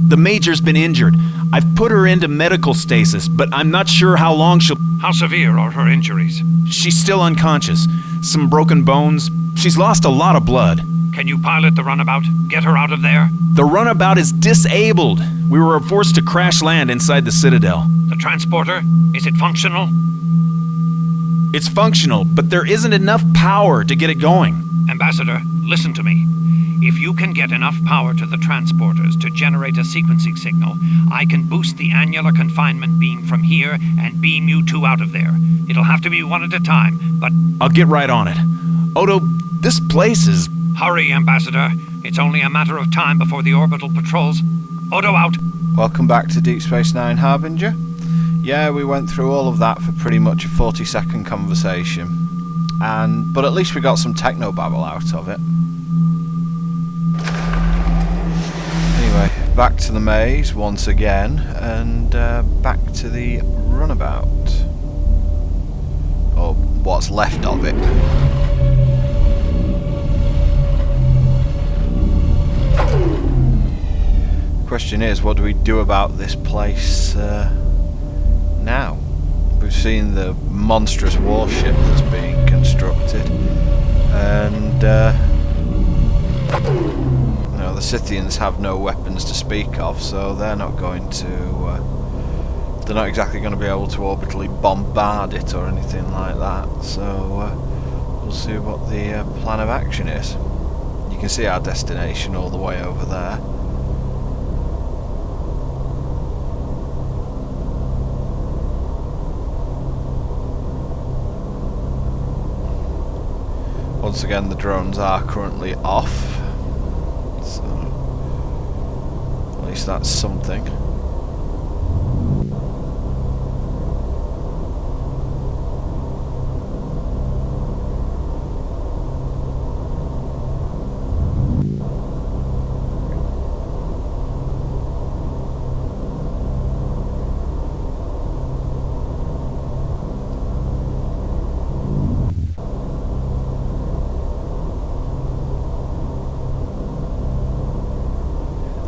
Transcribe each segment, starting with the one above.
The Major's been injured. I've put her into medical stasis, but I'm not sure how long she'll... How severe are her injuries? She's still unconscious. Some broken bones. She's lost a lot of blood. Can you pilot the runabout? Get her out of there? The runabout is disabled. We were forced to crash land inside the Citadel. The transporter? Is it functional? It's functional, but there isn't enough power to get it going. Ambassador, listen to me. If you can get enough power to the transporters to generate a sequencing signal, I can boost the annular confinement beam from here and beam you two out of there. It'll have to be one at a time, but... I'll get right on it. Odo, this place is... Hurry, Ambassador. It's only a matter of time before the orbital patrols... Odo out! Welcome back to Deep Space Nine Harbinger. Yeah, we went through all of that for pretty much a 40-second conversation. But at least we got some technobabble out of it. Anyway, back to the maze once again, and back to the runabout. Or what's left of it. Question is, what do we do about this place now? We've seen the monstrous warship that's being constructed, and you know, the Scythians have no weapons to speak of, so they're not going to they're not exactly going to be able to orbitally bombard it or anything like that, so we'll see what the plan of action is. You can see our destination all the way over there. Once again, the drones are currently off, so at least that's something.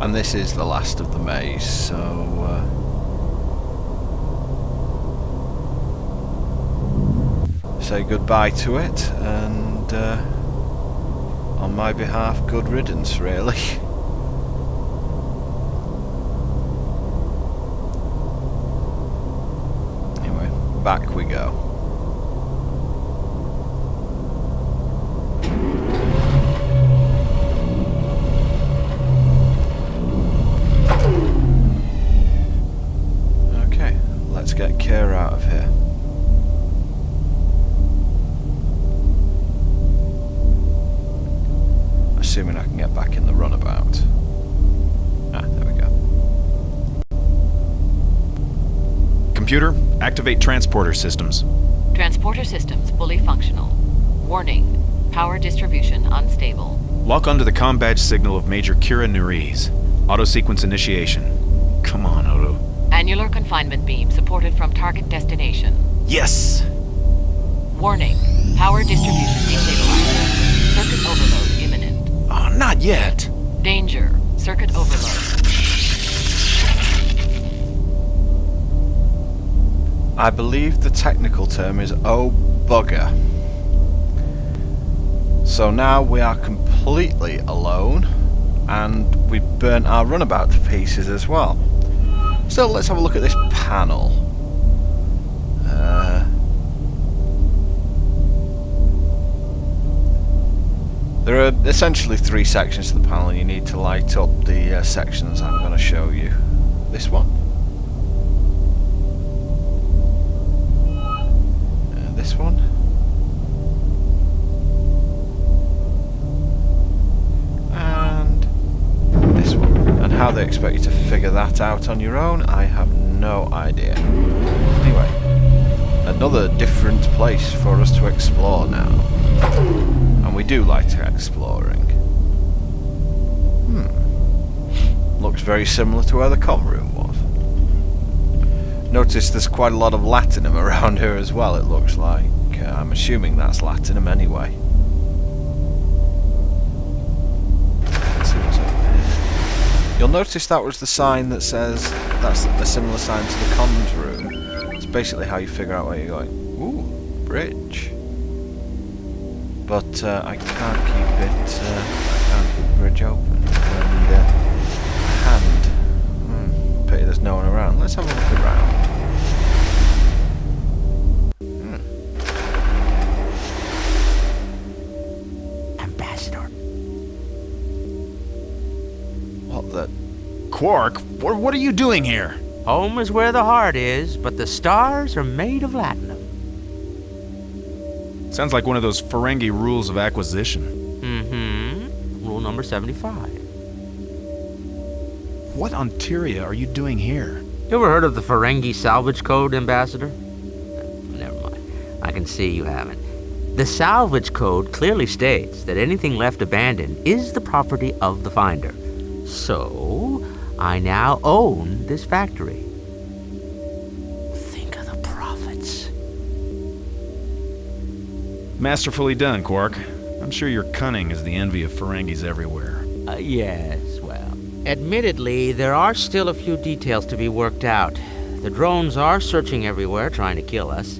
And this is the last of the maze, so say goodbye to it, and on my behalf, good riddance, really. Anyway, back we go. Let's get Kira out of here. Assuming I can get back in the runabout. Ah, there we go. Computer, activate transporter systems. Transporter systems fully functional. Warning, power distribution unstable. Lock onto the comm badge signal of Major Kira Nuriz. Auto sequence initiation. Come on, Odo. Annular confinement beam supported from target destination. Yes! Warning, power distribution destabilized. Circuit overload imminent. Oh, not yet. Danger, circuit overload. I believe the technical term is oh bugger. So now we are completely alone, and we've burnt our runabout to pieces as well. So let's have a look at this panel. There are essentially three sections to the panel. You need to light up the sections I'm going to show you. This one. This one. And this one. And how they expect you to figure that out on your own, I have no idea. Anyway, another different place for us to explore now. And we do like exploring. Looks very similar to where the comm room was. Notice there's quite a lot of latinum around here as well, it looks like. I'm assuming that's latinum anyway. Let's see what's up there. You'll notice that was the sign that says that's a similar sign to the comms room. It's basically how you figure out where you're going. Ooh, bridge. But I can't keep it. I can't keep the bridge open. I need a hand. Pity there's no one around. Let's have a look around. Ambassador. What the? Quark, what are you doing here? Home is where the heart is, but the stars are made of latinum. Sounds like one of those Ferengi rules of acquisition. Mm-hmm. Rule number 75. What on Tyria are you doing here? You ever heard of the Ferengi salvage code, Ambassador? Never mind. I can see you haven't. The salvage code clearly states that anything left abandoned is the property of the finder. So, I now own this factory. Think of the profits. Masterfully done, Quark. I'm sure your cunning is the envy of Ferengis everywhere. Yes, well, admittedly, there are still a few details to be worked out. The drones are searching everywhere, trying to kill us,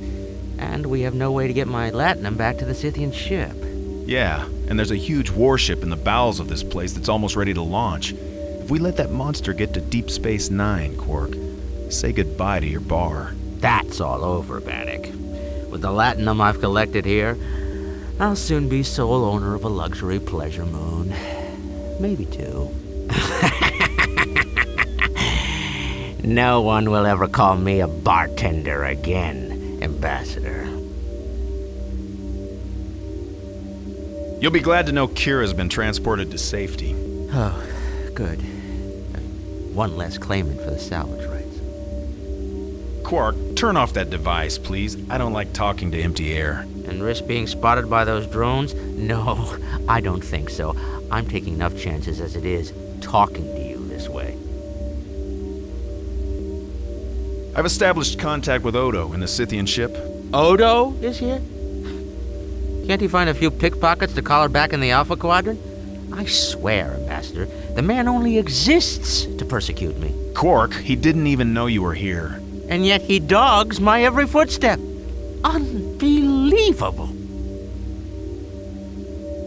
and we have no way to get my latinum back to the Scythian ship. Yeah, and there's a huge warship in the bowels of this place that's almost ready to launch. If we let that monster get to Deep Space Nine, Quark, say goodbye to your bar. That's all over, Bannock. With the latinum I've collected here, I'll soon be sole owner of a luxury pleasure moon. Maybe two. No one will ever call me a bartender again, Ambassador. You'll be glad to know Kira's been transported to safety. Oh, good. One less claimant for the salvage rights. Quark, turn off that device, please. I don't like talking to empty air. And risk being spotted by those drones? No, I don't think so. I'm taking enough chances as it is, talking to you this way. I've established contact with Odo in the Scythian ship. Odo is here? Can't he find a few pickpockets to collar back in the Alpha Quadrant? I swear, Ambassador, the man only exists to persecute me. Quark, he didn't even know you were here. And yet he dogs my every footstep. Unbelievable.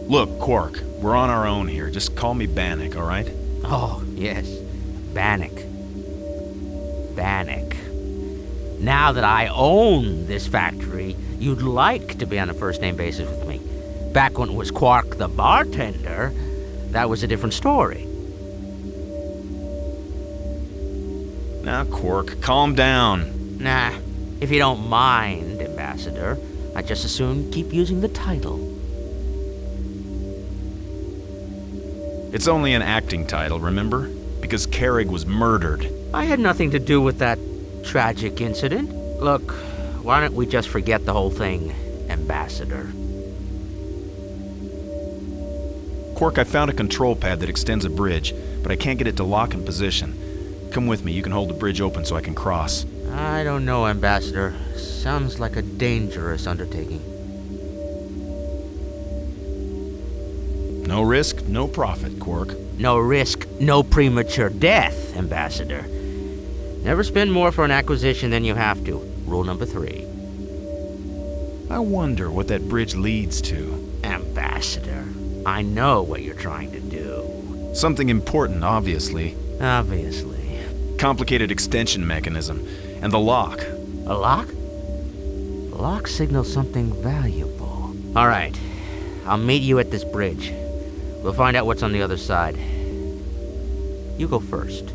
Look, Quark, we're on our own here. Just call me Bannock, all right? Oh, yes. Bannock. Bannock. Now that I own this factory, you'd like to be on a first-name basis with me. Back when it was Quark the bartender, that was a different story. Now, Quark, calm down. Nah, if you don't mind, Ambassador, I'd just as soon keep using the title. It's only an acting title, remember? Because Carrig was murdered. I had nothing to do with that tragic incident. Look, why don't we just forget the whole thing, Ambassador? Quark, I found a control pad that extends a bridge, but I can't get it to lock in position. Come with me, you can hold the bridge open so I can cross. I don't know, Ambassador. Sounds like a dangerous undertaking. No risk, no profit, Quark. No risk, no premature death, Ambassador. Never spend more for an acquisition than you have to. Rule number 3. I wonder what that bridge leads to. Ambassador, I know what you're trying to do. Something important, obviously. Obviously. Complicated extension mechanism. And the lock. A lock? The lock signals something valuable. All right. I'll meet you at this bridge. We'll find out what's on the other side. You go first.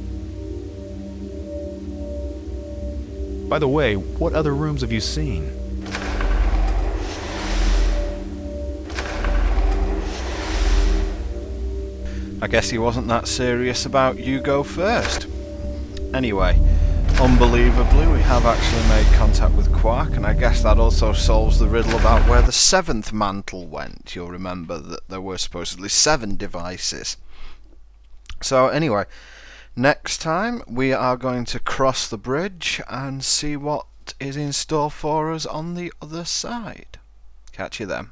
By the way, what other rooms have you seen? I guess he wasn't that serious about you go first. Anyway, unbelievably, we have actually made contact with Quark, and I guess that also solves the riddle about where the 7th mantle went. You'll remember that there were supposedly 7 devices. So anyway, next time we are going to cross the bridge and see what is in store for us on the other side. Catch you then.